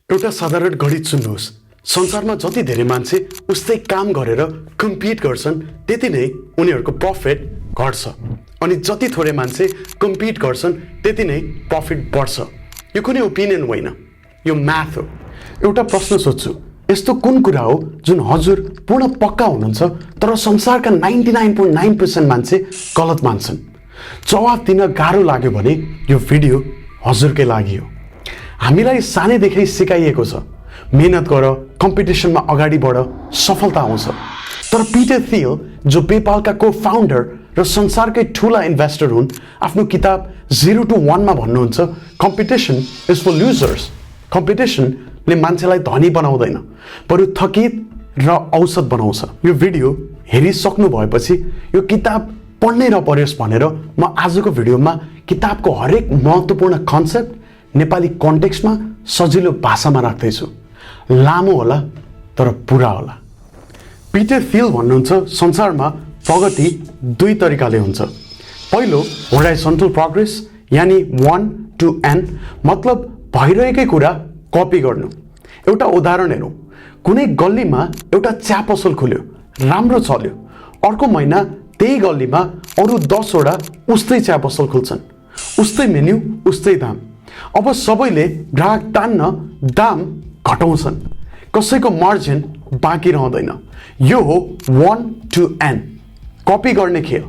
एउटा साधारण गणित सुन्नुहोस्। संसारमा जति धेरै मान्छे उस्तै काम गरेर कम्पिट गर्छन् त्यति नै उनीहरूको प्रफिट घट्छ अनि जति थोरै मान्छे कम्पिट गर्छन् त्यति नै प्रफिट बढ्छ। यो कुनै ओपिनियन होइन, यो म्याथ हो। एउटा प्रश्न सोध्छु, यस्तो कुन कुरा हो जुन हजुर पूर्ण पक्का हुनुहुन्छ तर संसारका 99.9% मान्छे गलत मान्छन्? जवाफ दिन गाह्रो लाग्यो भने यो भिडियो हजुरकै लागि हो। हामीलाई सानैदेखि सिकाइएको छ, मेहनत गर, कम्पिटिसनमा अगाडि बढ, सफलता आउँछ। तर पिटर थियल जो पेपालका को-फाउन्डर र संसारकै ठुला इन्भेस्टर हुन्, आफ्नो किताब 0 to 1 मा भन्नुहुन्छ, कम्पिटिसन इज फर लुजर्स। कम्पिटिसनले मान्छेलाई धनी बनाउँदैन, बरु थकित र औसत बनाउँछ। यो भिडियो हेरिसक्नु भएपछि यो किताब पढ्नै नपर्योस् भनेर म आजको भिडियोमा किताबको हरेक महत्त्वपूर्ण कन्सेप्ट नेपाली कन्टेक्स्टमा सजिलो भाषामा राख्दैछु। लामो होला तर पुरा होला। पिटर थियल भन्नुहुन्छ, संसारमा प्रगति दुई तरिकाले हुन्छ। पहिलो होराइजन्टल प्रोग्रेस, यानी 1 to n, मतलब भइरहेकै कुरा कपी गर्नु। एउटा उदाहरण हेरौँ। कुनै गल्लीमा एउटा चिया पसल खुल्यो, राम्रो चल्यो। अर्को महिना त्यही गल्लीमा अरू 10 वटा उस्तै चिया पसल खुल्छन्, उस्तै मेन्यु, उस्तै दाम। अब सबैले ग्राहक तान्न दाम घटाउँछन्, कसैको मार्जिन बाँकी रहँदैन। यो हो 1 to n, कपी गर्ने खेल,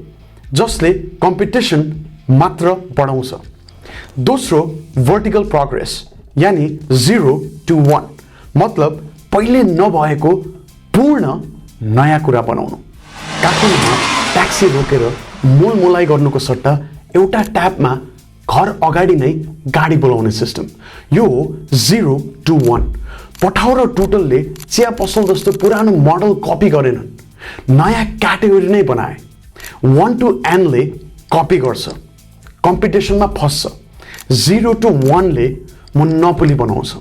जसले कम्पिटिसन मात्र बढाउँछ। दोस्रो भर्टिकल प्रोग्रेस, यानी 0 to 1, मतलब पहिले नभएको पूर्ण नयाँ कुरा बनाउनु। काठमाडौँमा ट्याक्सी रोकेर मोलमोलाई गर्नुको सट्टा एउटा ट्यापमा घर अगाडि नै गाडी बोलाउने सिस्टम। यो हो 0 to 1। पठाउ र टोटलले चिया पसल जस्तो पुरानो मोडल कपी गरेनन्, नयाँ क्याटेगोरी नै बनाए। 1 to n ले कपी गर्छ, कम्पिटिसनमा फस्छ। 0 to 1 ले मोनोपोली बनाउँछ।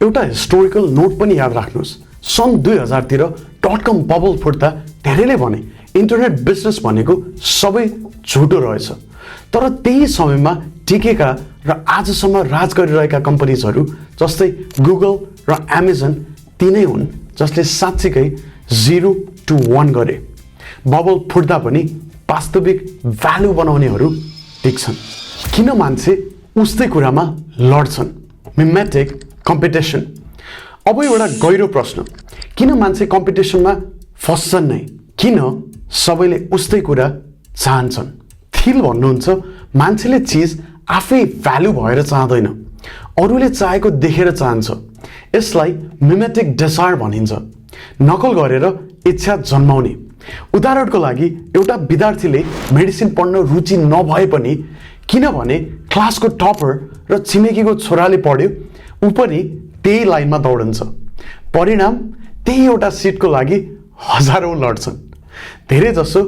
एउटा हिस्टोरिकल नोट पनि याद राख्नुहोस्। सन् 2000 तिर .com बबल फुट्दा धेरैले भने इन्टरनेट बिजनेस भनेको सबै झुटो रहेछ। तर त्यही समयमा टिकेका र आजसम्म राज गरिरहेका कम्पनीजहरू जस्तै गुगल र एमाजोन तिनै हुन् जसले साँच्चीकै 0 to 1 गरे। बबल फुट्दा पनि वास्तविक भ्यालु बनाउनेहरू टिक्छन्। किन मान्छे उस्तै कुरामा लड्छन्? Mimetic competition. अब एउटा गहिरो प्रश्न, किन मान्छे कम्पिटिसनमा फस्छन् नै? किन सबैले उस्तै कुरा चाहन्छन्? थियल भन्नुहुन्छ, मान्छेले चिज आफै भ्यालु भएर चाहँदैन, अरूले चाहेको देखेर चाहन्छ। यसलाई मिमेटिक डिजायर भनिन्छ, नकल गरेर इच्छा जन्माउने। उदाहरणको लागि, एउटा विद्यार्थीले मेडिसिन पढ्न रुचि नभए पनि किनभने क्लासको टपर र छिमेकीको छोराले पढ्यो, ऊ पनि त्यही लाइनमा दौडन्छ। परिणाम त्यही एउटा सिटको लागि हजारौं लड्छन्। धेरै जसो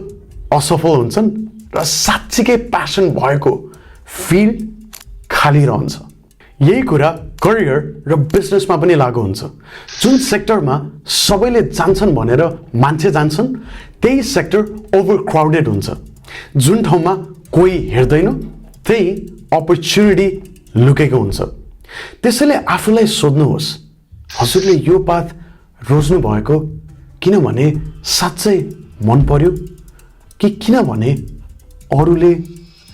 असफल हुन्छन् र साँच्चीकै प्यासन भएको फिल्ड खाली रहन्छ। यही कुरा करियर र बिजनेसमा पनि लागू हुन्छ। जुन सेक्टरमा सबैले जान्छन् भनेर मान्छे जान्छन्, त्यही सेक्टर ओभरक्राउडेड हुन्छ। जुन ठाउँमा कोही हेर्दैन, त्यही अपर्च्युनिटी लुकेको हुन्छ। त्यसैले आफूलाई सोध्नुहोस्, हजुरले यो पाथ रोज्नु भएको किनभने साँच्चै मन पर्यो कि किनभने अरूले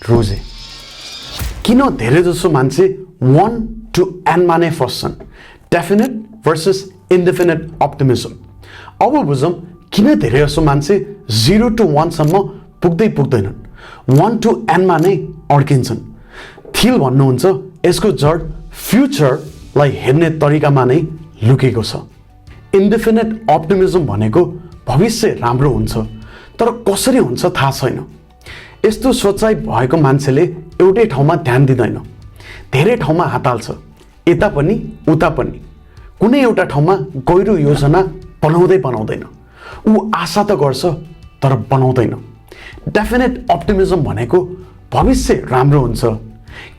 रोजे? किन धेरै जसो मान्छे 1 to n मा नै फस्छन्? Definite versus indefinite optimism. अब बुझौँ किन धेरै जसो मान्छे 0 to 1 सम्म पुग्दै पुग्दैनन्, 1 to n मा नै अड्किन्छन्। थियल भन्नुहुन्छ, यसको जड फ्युचरलाई हेर्ने तरिकामा नै लुकेको छ। इन्डेफिनेट अप्टिमिजम भनेको भविष्य राम्रो हुन्छ तर कसरी हुन्छ थाहा छैन। यस्तो सोचाइ भएको मान्छेले एउटै ठाउँमा ध्यान दिँदैन, धेरै ठाउँमा हात हाल्छ, यता पनि उता पनि। कुनै एउटा ठाउँमा गहिरो योजना बनाउँदैन। ऊ आशा त गर्छ तर बनाउँदैन। डेफिनेट अप्टिमिजम भनेको भविष्य राम्रो हुन्छ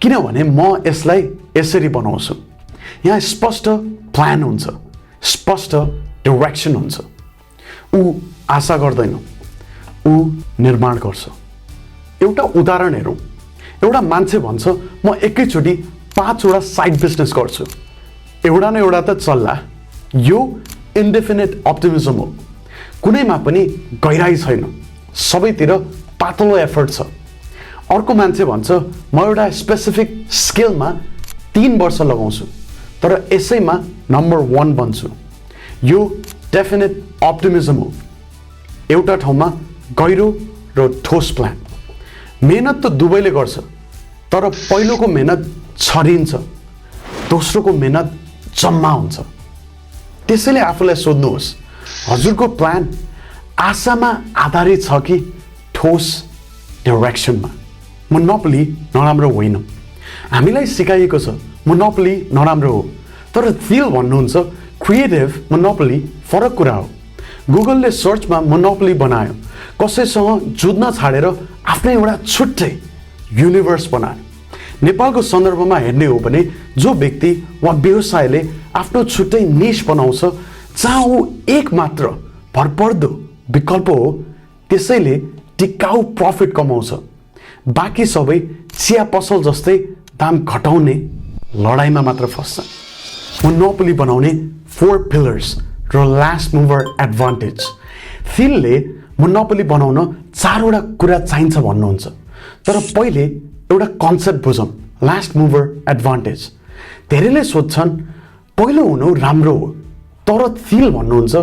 किनभने म यसलाई यसरी बनाउँछु। यहाँ स्पष्ट प्लान हुन्छ, स्पष्ट डिरेक्सन हुन्छ। ऊ आशा गर्दैन, ऊ निर्माण गर्छ। एउटा उदाहरण हेरौँ। एउटा मान्छे भन्छ, म एकैचोटि 5 वटा साइड बिजनेस गर्छु। एउटा न एउटा त चल्ला। यो इन्डेफिनिट अप्टिमिजम हो। कुनैमा पनि गहिराई छैन, सबैतिर पातलो एफर्ट छ। अर्को मान्छे भन्छ म एउटा स्पेसिफिक स्किलमा 3 वर्ष लगाउँछु तर यसैमा नम्बर 1 बन्छु। यो डेफिनिट अप्टिमिजम हो। एउटा ठाउँमा गहिरो र ठोस प्लान। मेहनत त दुवैले गर्छ तर पहिलोको मेहनत छरिन्छ, दोस्रोको मेहनत जम्मा हुन्छ। त्यसैले आफूलाई सोध्नुहोस्, हजुरको प्लान आशामा आधारित छ कि ठोस डाइरेक्सनमा? मोनोपोली नराम्रो होइन। हामीलाई सिकाइएको छ मोनोपोली नराम्रो हो, तर थिल भन्नुहुन्छ क्रिएटिभ मोनोपोली फरक कुरा हो। गुगलले सर्चमा मोनोपोली बनायो, कसैसँग जुझ्न छाडेर आफ्नै एउटा छुट्टै युनिभर्स बनायो। नेपालको सन्दर्भमा हेर्ने हो भने जो व्यक्ति वा व्यवसायले आफ्नो छुट्टै निश बनाउँछ जहाँ ऊ एक मात्र भरपर्दो विकल्प हो, त्यसैले टिकाउ प्रफिट कमाउँछ। बाँकी सबै चिया पसल जस्तै दाम घटाउने लडाइँमा मात्र फस्छ। मोनोपोली बनाउने 4 पिलर्स र लास्ट मुभर एडभान्टेज। थिलले मोनोपोली बनाउन 4 वटा कुरा चाहिन्छ भन्नुहुन्छ, तर पहिले एउटा कन्सेप्ट बुझौँ, लास्ट मुभर एडभान्टेज। धेरैले सोध्छन् पहिलो हुनु राम्रो हो, तर थिल भन्नुहुन्छ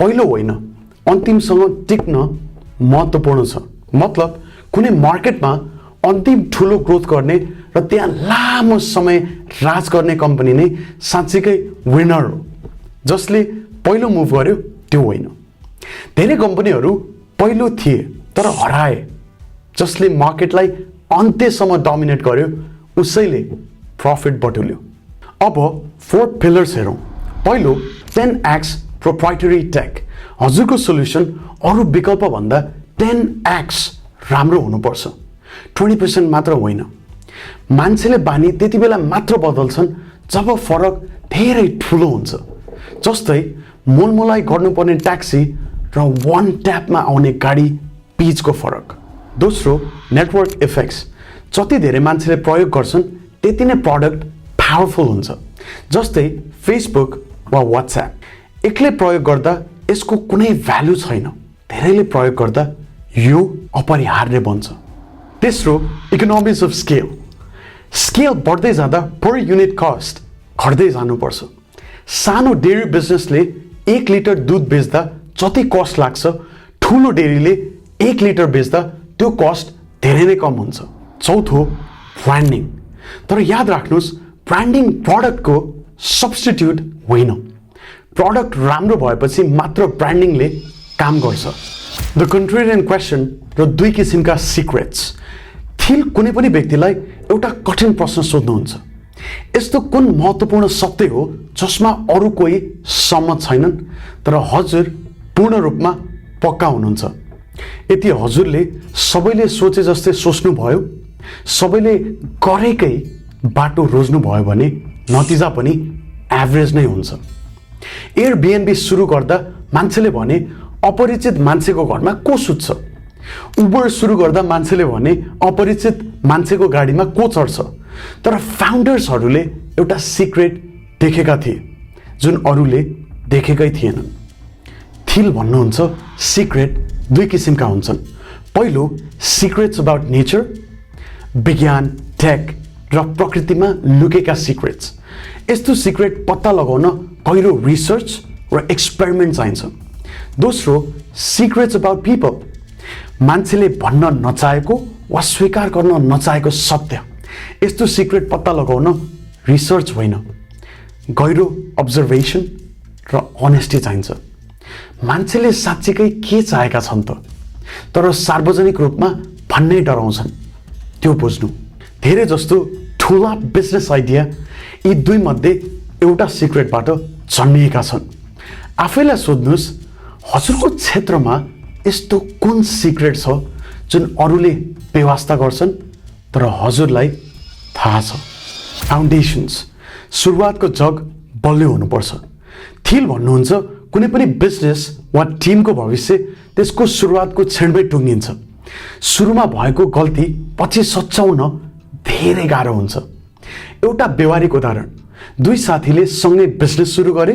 पहिलो होइन, अन्तिमसँग टिक्न महत्त्वपूर्ण छ। मतलब कुनै मार्केटमा अन्तिम ठुलो ग्रोथ गर्ने र त्यहाँ लामो समय राज गर्ने कम्पनी नै साँच्चीकै विनर हो। जसले पहिलो मुभ गर्यो त्यो होइन। धेरै कम्पनीहरू पहिलो थिए तर हराए। जसले मार्केटलाई अन्त्यसम्म डोमिनेट गर्यो उसैले प्रफिट बटुल्यो। अब 4 पिलर्स हेरौँ। पहिलो 10x प्रोप्राइटरी टेक। हजुरको सोल्युसन अरू विकल्पभन्दा 10x राम्रो हुनुपर्छ, 20% मात्र होइन। मान्छेले बानी त्यति बेला मात्र बदल्छन् जब फरक धेरै ठुलो हुन्छ। जस्तै मोलमोलाई गर्नुपर्ने ट्याक्सी र 1 ट्यापमा आउने गाडी बीचको फरक। दोस्रो नेटवर्क इफेक्ट्स। जति धेरै मान्छेले प्रयोग गर्छन् त्यति नै प्रडक्ट पावरफुल हुन्छ। जस्तै फेसबुक वा व्हाट्सएप। एक्लै प्रयोग गर्दा यसको कुनै भ्यालु छैन, धेरैले प्रयोग गर्दा यो अपरिहार्य बन्छ। तेस्रो इकोनोमिज अफ स्केल। स्केल बढ्दै जाँदा पर युनिट कस्ट घट्दै जानुपर्छ। सानो डेयरी बिजनेसले 1 लिटर दुध बेच्दा जति कस्ट लाग्छ, ठुलो डेयरीले 1 लिटर बेच्दा त्यो कस्ट धेरै नै कम हुन्छ। चौथो ब्रान्डिङ। तर याद राख्नुहोस्, ब्रान्डिङ प्रडक्टको सब्स्टिट्युट होइन। प्रडक्ट राम्रो भएपछि मात्र ब्रान्डिङले काम गर्छ। द कन्ट्रेरियन क्वेसन र 2 किसिमका सिक्रेट्स। थिल कुनै पनि व्यक्तिलाई एउटा कठिन प्रश्न सोध्नुहुन्छ। यस्तो कुन महत्त्वपूर्ण सत्य हो जसमा अरू कोही सहमत छैनन् तर हजुर पूर्ण रूपमा पक्का हुनुहुन्छ? यदि हजुरले सबैले सोचे जस्तै सोच्नुभयो, सबैले गरेकै बाटो रोज्नुभयो भने नतिजा पनि एभरेज नै हुन्छ। एयरबिएनबी सुरु गर्दा मान्छेले भने अपरिचित मान्छेको घरमा को सुत्छ? उबर सुरु गर्दा मान्छेले भने अपरिचित मान्छेको गाडीमा को चढ्छ? तर फाउन्डर्सहरूले एउटा सिक्रेट देखेका थिए जुन अरूले देखेकै थिएनन्। थिल भन्नुहुन्छ सिक्रेट 2 किसिमका हुन्छन्। पहिलो सिक्रेट्स अबाउट नेचर, विज्ञान, टेक र प्रकृतिमा लुकेका सिक्रेट्स। यस्तो सिक्रेट पत्ता लगाउन गहिरो रिसर्च र एक्सपेरिमेन्ट चाहिन्छ। दोस्रो सिक्रेट्स अबाउट पिपल। मान्छेले भन्न नचाहेको वा स्वीकार गर्न नचाहेको सत्य। यस्तो सिक्रेट पत्ता लगाउन रिसर्च होइन, गहिरो अब्जर्भेसन र अनेस्टी चाहिन्छ। मान्छेले साँच्चीकै के चाहेका छन् त, तर सार्वजनिक रूपमा भन्नै डराउँछन्, त्यो बुझ्नु। धेरै जस्तो ठुला बिजनेस आइडिया यी 2 मध्ये एउटा सिक्रेटबाट जन्मिएका छन्। आफैलाई सोध्नुहोस्, हजुरको क्षेत्रमा यस्तो कुन सिक्रेट छ जुन अरूले बेवास्ता गर्छन् तर हजुरलाई थाहा छ? फाउन्डेसन्स। सुरुवातको जग बलियो हुनुपर्छ। थिल भन्नुहुन्छ कुनै पनि बिजनेस वा टिमको भविष्य त्यसको सुरुवातको क्षणमै टुङ्गिन्छ। सुरुमा भएको गल्ती पछि सच्याउन धेरै गाह्रो हुन्छ। एउटा व्यवहारिक उदाहरण, दुई साथीले सँगै बिजनेस सुरु गरे,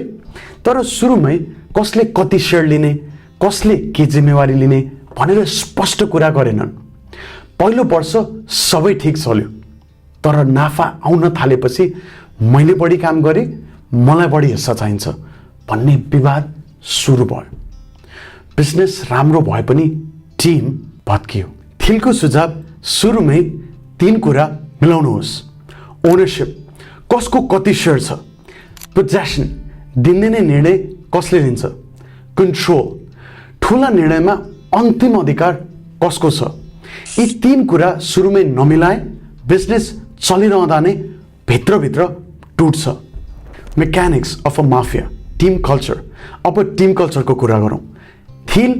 तर सुरुमै कसले कति सेयर लिने, कसले के जिम्मेवारी लिने भनेर स्पष्ट कुरा गरेनन्। पहिलो वर्ष सबै ठिक चल्यो, तर नाफा आउन थालेपछि मैले बढी काम गरेँ, मलाई बढी हिस्सा चाहिन्छ भन्ने विवाद सुरु भयो। बिजनेस राम्रो भए पनि टिम भत्कियो। थिलको सुझाव सुरुमै 3 कुरा मिलाउनुहोस्। ओनरशिप, कसको कति सेयर छ। पोजेसन, दिनदिनै निर्णय कसले लिन्छ। कन्ट्रोल, ठुला निर्णयमा अन्तिम अधिकार कसको छ। यी 3 कुरा सुरुमै नमिलाए बिजनेस चलिरहँदा नै भित्रभित्र टुट्छ। Mechanics of a mafia, team culture. अब टिम कल्चरको कुरा गरौँ। थिल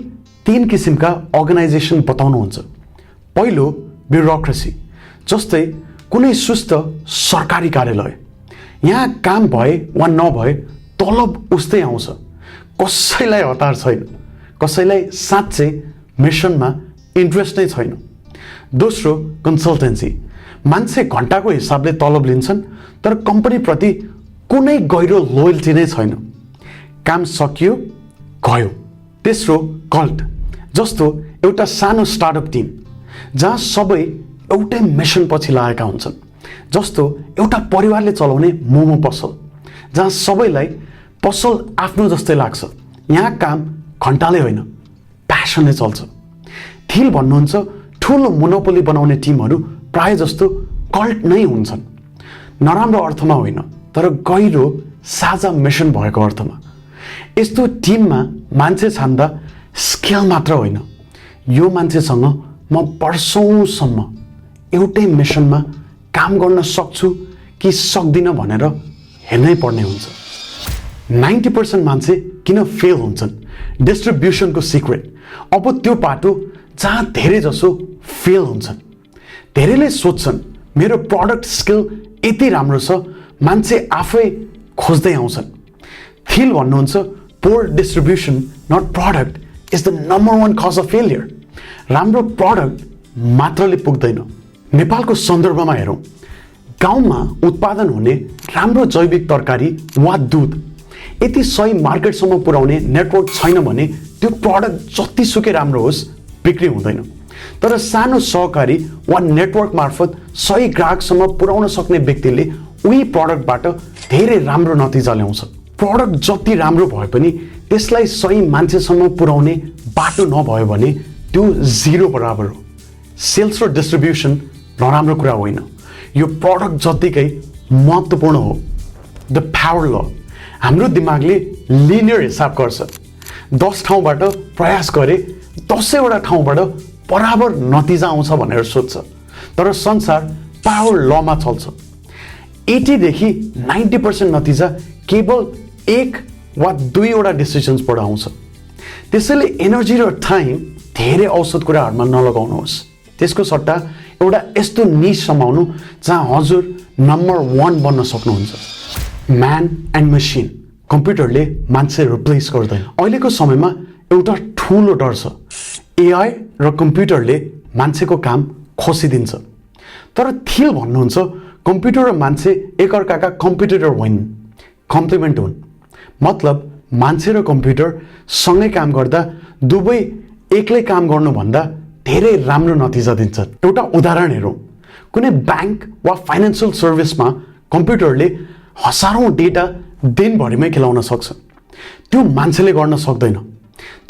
3 किसिमका अर्गनाइजेसन बताउनुहुन्छ। पहिलो, ब्युरोक्रेसी, जस्तै कुनै सुस्त सरकारी कार्यालय। यहाँ काम भए वा नभए तलब उस्तै आउँछ, कसैलाई हतार छैन, कसैलाई साँच्चै मिसनमा इन्ट्रेस्ट नै छैन। दोस्रो, कन्सल्टेन्सी, मान्छे घन्टाको हिसाबले तलब लिन्छन्, तर कम्पनीप्रति कुनै गहिरो लोयल्टी नै छैन। काम सकियो गयो। तेस्रो, कल्ट, जस्तो एउटा सानो स्टार्टअप टिम जहाँ सबै एउटै मिसन पछि लागेका हुन्छन्, जस्तो एउटा परिवारले चलाउने मोमो पसल जहाँ सबैलाई पसल आफ्नो जस्तै लाग्छ। यहाँ काम घन्टाले होइन, प्यासनले चल्छ। थिल भन्नुहुन्छ ठुलो मोनोपोली बनाउने टिमहरू प्राय जस्तो कल्ट नै हुन्छन्। नराम्रो अर्थमा होइन, तर गहिरो साझा मिसन भएको अर्थमा। यस्तो टिममा मान्छे छान्दा स्केल मात्र होइन, यो मान्छेसँग म वर्षौंसम्म एउटै मिसनमा काम गर्न सक्छु कि सक्दिनँ भनेर हेर्नै पर्ने हुन्छ। 90% मान्छे किन फेल हुन्छन्? डिस्ट्रिब्युसनको सिक्रेट। अब त्यो पाटो जहाँ धेरै जसो फेल हुन्छन्। धेरैले सोध्छन् मेरो प्रडक्ट स्किल यति राम्रो छ, मान्छे आफै खोज्दै आउँछन्। थिल भन्नुहुन्छ poor distribution not product is the number 1 cause of failure. राम्रो प्रडक्ट मात्रले पुग्दैन। नेपालको सन्दर्भमा हेरौँ, गाउँमा उत्पादन हुने राम्रो जैविक तरकारी वा दूध यति सही मार्केटसम्म पुर्याउने नेटवर्क छैन भने त्यो प्रडक्ट जतिसुकै राम्रो होस् बिक्री हुँदैन। तर सानो सहकारी वा नेटवर्क मार्फत सही ग्राहकसम्म पुर्याउन सक्ने व्यक्तिले उही प्रडक्टबाट धेरै राम्रो नतिजा ल्याउँछ। प्रडक्ट जति राम्रो भए पनि त्यसलाई सही मान्छेसम्म पुर्याउने बाटो नभयो भने त्यो 0 बराबर हो। सेल्स र डिस्ट्रिब्युसन नराम्रो कुरा होइन, यो प्रडक्ट जतिकै महत्त्वपूर्ण हो। द पावर ल, हाम्रो दिमागले लिनियर हिसाब गर्छ। 10 ठाउँबाट प्रयास गरे 10वटा ठाउँबाट बराबर नतिजा आउँछ भनेर सोध्छ, तर संसार पावर लमा चल्छ। 80 देखि 90% नतिजा केवल 1 वा 2वटा डिसिजन्सबाट आउँछ। त्यसैले एनर्जी र टाइम धेरै औसत कुराहरूमा नलगाउनुहोस्। त्यसको सट्टा एउटा यस्तो निश समाउनु जहाँ हजुर नम्बर 1 बन्न सक्नुहुन्छ। म्यान एन्ड मसिन, कम्प्युटरले मान्छे रिप्लेस गर्दैन। अहिलेको समयमा एउटा ठुलो डर छ, एआई र कम्प्युटरले मान्छेको काम खोसिदिन्छ। तर थिल भन्नुहुन्छ कम्प्युटर र मान्छे एकअर्काका कम्पिटिटर होइन, कम्प्लिमेन्ट हुन्। मतलब मान्छे र कम्प्युटर सँगै काम गर्दा दुवै एक्लै काम गर्नुभन्दा धेरै राम्रो नतिजा दिन्छन्। एउटा उदाहरण हेरौँ, कुनै ब्याङ्क वा फाइनेन्सियल सर्भिसमा कम्प्युटरले हजारौँ डेटा दिनभरिमै खेलाउन सक्छ, त्यो मान्छेले गर्न सक्दैन।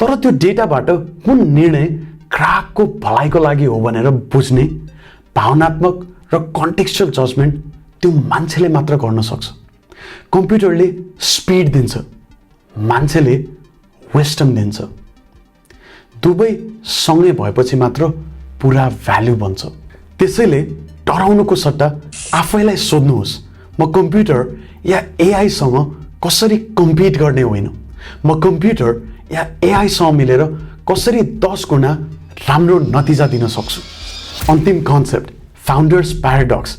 तर त्यो डेटाबाट कुन निर्णय ग्राहकको भलाइको लागि हो भनेर बुझ्ने भावनात्मक र कन्टेक्स्चुअल जजमेन्ट त्यो मान्छेले मात्र गर्न सक्छ। कम्प्युटरले स्पिड दिन्छ, मान्छेले विस्डम दिन्छ। दुवै सँगै भएपछि मात्र पुरा भ्याल्यु बन्छ। त्यसैले डराउनुको सट्टा आफैलाई सोध्नुहोस्, म कम्प्युटर या एआईसँग कसरी कम्पिट गर्ने होइन, म कम्प्युटर या एआईसँग मिलेर कसरी 10 गुणा राम्रो नतिजा दिन सक्छु। अन्तिम कन्सेप्ट, फाउन्डर्स प्याराडक्स।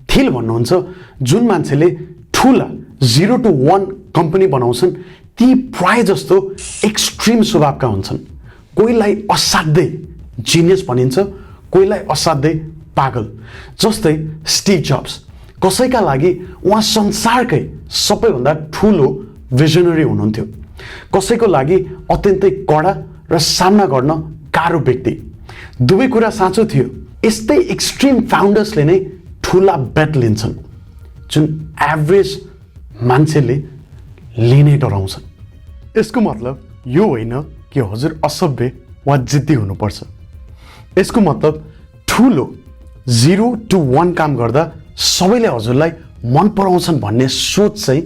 थिल भन्नुहुन्छ जुन मान्छेले ठुला 0 to 1 कम्पनी बनाउँछन् ती प्राय जस्तो एक्सट्रिम स्वभावका हुन्छन्। कोहीलाई असाध्यै जिनियस भनिन्छ, कोहीलाई असाध्यै पागल। जस्तै स्टिभ जब्स कसैका लागि उहाँ संसारकै सबैभन्दा ठुलो भिजनरी हुनुहुन्थ्यो। कसैको लागि अत्यन्तै कडा र सामना गर्न गाह्रो व्यक्ति। दुवै कुरा साँचो थियो। यस्तै एक्सट्रिम फाउन्डर्सले नै ठुला बेट लिन्छन् जुन एभरेज मान्छेले लिनै डराउँछन्। यसको मतलब यो होइन कि हजुर असभ्य वा जिद्दी हुनुपर्छ। यसको मतलब ठुलो 0 to 1 काम गर्दा सबैले हजुरलाई मन पराउँछन् भन्ने सोच चाहिँ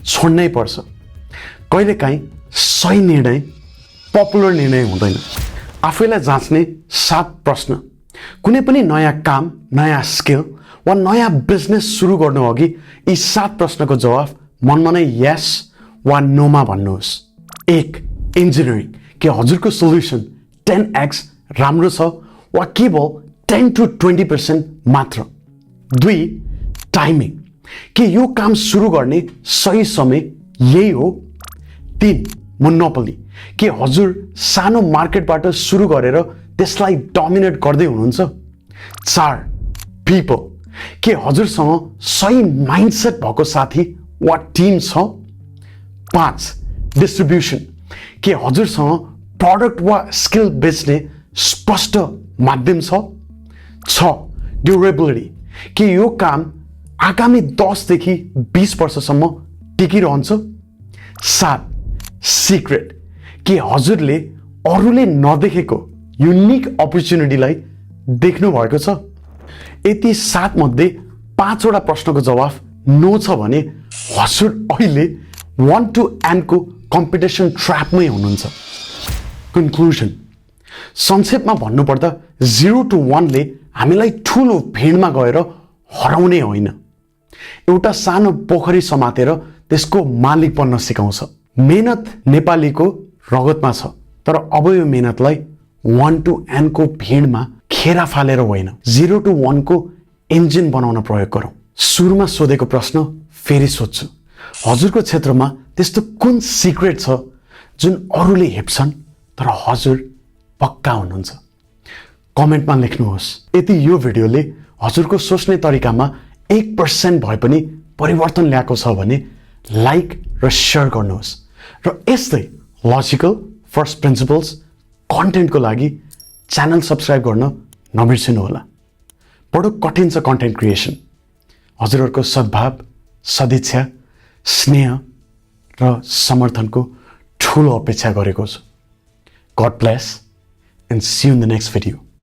छोड्नै पर्छ। कहिलेकाहीँ सही निर्णय पपुलर निर्णय हुँदैन। आफैलाई जाँच्ने 7 प्रश्न। कुनै पनि नयाँ काम, नयाँ स्किल वा नयाँ बिजनेस सुरु गर्नु अघि यी 7 प्रश्नको जवाफ मनमा नै यस वा नोमा भन्नुहोस्। 1. इन्जिनियरिङ, के हजुरको सोल्युसन 10x राम्रो छ वा केवल 10 to 20% मात्र। 2. टाइमिङ, के यो काम सुरु गर्ने सही समय यही हो। 3. मोनोपोली, के हजुर सानो मार्केटबाट सुरु गरेर त्यसलाई डोमिनेट गर्दै हुनुहुन्छ। 4. पिपल, के हजुरसँग सही माइन्डसेट भएको साथी वा टिम छ। 5. डिस्ट्रिब्युसन, के हजुरसँग प्रडक्ट वा स्किल बेच्ने स्पष्ट माध्यम छ। 6. ड्युरेबिलिटी, के यो काम आगामी 10 देखि 20 वर्षसम्म टिकिरहन्छ। 7. सिक्रेट, के हजुरले अरूले नदेखेको युनिक अपर्च्युनिटीलाई देख्नु भएको छ। यति 7 मध्ये 5 वटा प्रश्नको जवाफ नो छ भने हजुर अहिले 1 to N को कम्पिटिसन ट्र्यापमै हुनुहुन्छ। कन्क्लुजन, संक्षेपमा भन्नुपर्दा 0 to 1 ले हामीलाई ठुलो भिडमा गएर हराउने होइन, एउटा सानो पोखरी समातेर त्यसको मालिक बन्न सिकाउँछ। मेहनत नेपालीको रगतमा छ, तर अब यो मेहनतलाई 1 to N को भिडमा खेरा फालेर होइन, 0 to 1 को इन्जिन बनाउन प्रयोग गरौँ। सुरुमा सोधेको प्रश्न फेरि सोध्छु, हजुरको क्षेत्रमा त्यस्तो कुन सिक्रेट छ जुन अरूले हेप्छन् तर हजुर पक्का हुनुहुन्छ? कमेन्टमा लेख्नुहोस्। यदि यो भिडियोले हजुरको सोच्ने तरिकामा 1% भए पनि परिवर्तन ल्याएको छ भने लाइक र शेयर गर्नुहोस् र यस्तै लजिकल फर्स्ट प्रिन्सिपल्स कन्टेन्टको लागि च्यानल सब्स्क्राइब गर्न नबिर्सिनु होला। बडो कठिन छ कन्टेन्ट क्रिएसन। हजुरहरूको सद्भाव, सदिच्छा, स्नेह र समर्थनको ठुलो अपेक्षा गरेको छु। God bless and see you in the next video.